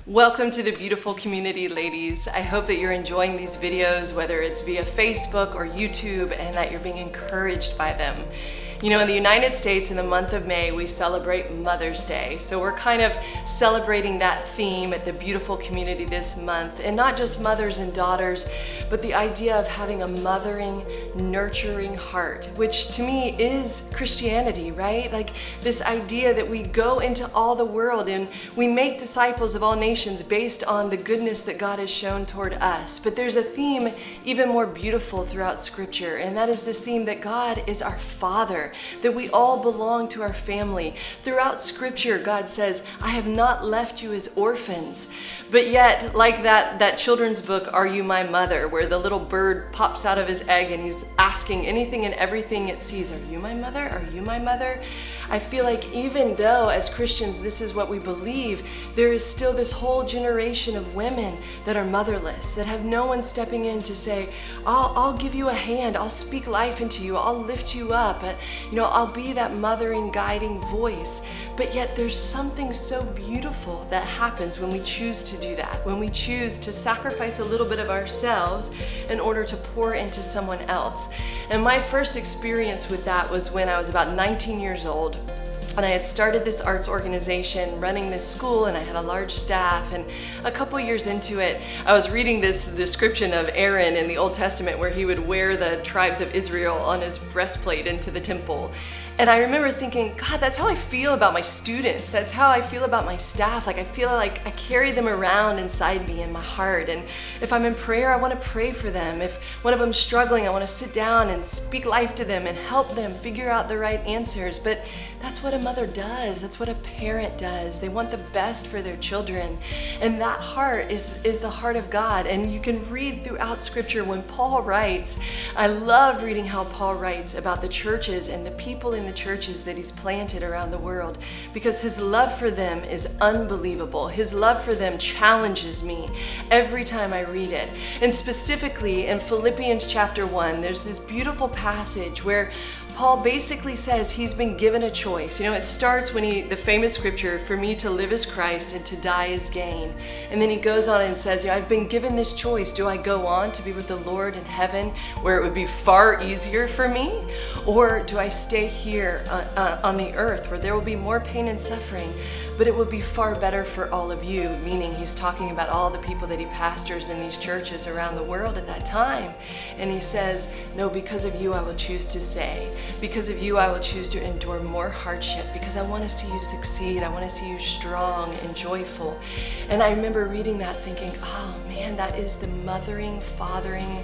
Welcome to the beautiful community, ladies. I hope that you're enjoying these videos, whether it's via Facebook or YouTube, and that you're being encouraged by them. You know, in the United States, in the month of May, we celebrate Mother's Day. So we're kind of celebrating that theme at the beautiful community this month. And not just mothers and daughters, but the idea of having a mothering, nurturing heart, which to me is Christianity, right? Like this idea that we go into all the world and we make disciples of all nations based on the goodness that God has shown toward us. But there's a theme even more beautiful throughout Scripture, and that is this theme that God is our Father, that we all belong to our family. Throughout Scripture, God says, I have not left you as orphans. But yet, like that children's book, Are You My Mother, where the little bird pops out of his egg and he's asking anything and everything it sees, are you my mother? Are you my mother? I feel like even though as Christians this is what we believe, there is still this whole generation of women that are motherless, that have no one stepping in to say, I'll give you a hand, I'll speak life into you, I'll lift you up, I'll be that mothering, guiding voice. But yet there's something so beautiful that happens when we choose to do that, when we choose to sacrifice a little bit of ourselves in order to pour into someone else. And my first experience with that was when I was about 19 years old. And I had started this arts organization, running this school, and I had a large staff. And a couple years into it, I was reading this description of Aaron in the Old Testament where he would wear the tribes of Israel on his breastplate into the temple. And I remember thinking, God, that's how I feel about my students. That's how I feel about my staff. Like I feel like I carry them around inside me in my heart. And if I'm in prayer, I want to pray for them. If one of them's struggling, I want to sit down and speak life to them and help them figure out the right answers. But that's what a mother does. That's what a parent does. They want the best for their children. And that heart is the heart of God. And you can read throughout Scripture when Paul writes, I love reading how Paul writes about the churches and the people in the churches that he's planted around the world, because his love for them is unbelievable. His love for them challenges me every time I read it. And specifically in Philippians chapter 1, there's this beautiful passage where Paul basically says he's been given a choice. It starts when the famous scripture, for me to live is Christ and to die is gain. And then he goes on and says, I've been given this choice. Do I go on to be with the Lord in heaven where it would be far easier for me? Or do I stay here on the earth where there will be more pain and suffering, but it will be far better for all of you? Meaning he's talking about all the people that he pastors in these churches around the world at that time. And he says, no, because of you I will choose to stay. Because of you I will choose to endure more hardship, because I want to see you succeed. I want to see you strong and joyful. And I remember reading that thinking, oh man, that is the mothering, fathering,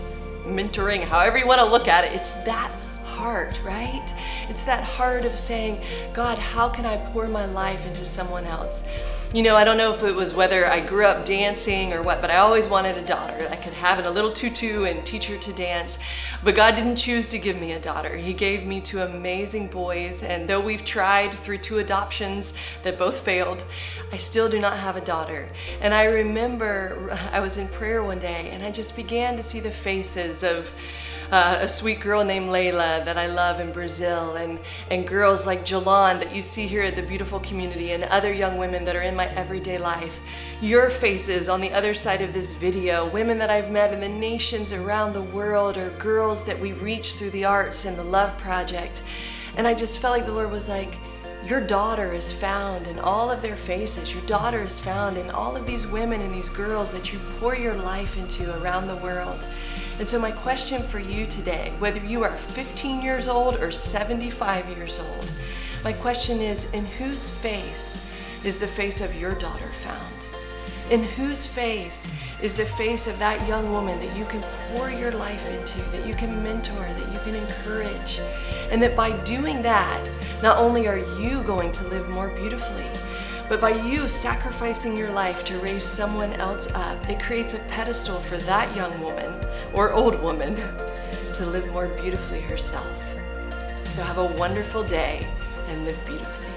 mentoring, however you want to look at it. It's that heart, right? It's that heart of saying, God, how can I pour my life into someone else? I don't know if it was whether I grew up dancing or what, but I always wanted a daughter. I could have in a little tutu and teach her to dance. But God didn't choose to give me a daughter. He gave me two amazing boys. And though we've tried through 2 adoptions that both failed, I still do not have a daughter. And I remember I was in prayer one day and I just began to see the faces of a sweet girl named Layla that I love in Brazil, and girls like Jolan that you see here at the beautiful community, and other young women that are in my everyday life. Your faces on the other side of this video, women that I've met in the nations around the world, or girls that we reach through the arts and the Love Project. And I just felt like the Lord was like, your daughter is found in all of their faces. Your daughter is found in all of these women and these girls that you pour your life into around the world. And so my question for you today, whether you are 15 years old or 75 years old, my question is, in whose face is the face of your daughter found? In whose face is the face of that young woman that you can pour your life into, that you can mentor, that you can encourage? And that by doing that, not only are you going to live more beautifully, but by you sacrificing your life to raise someone else up, it creates a pedestal for that young woman or old woman to live more beautifully herself. So have a wonderful day and live beautifully.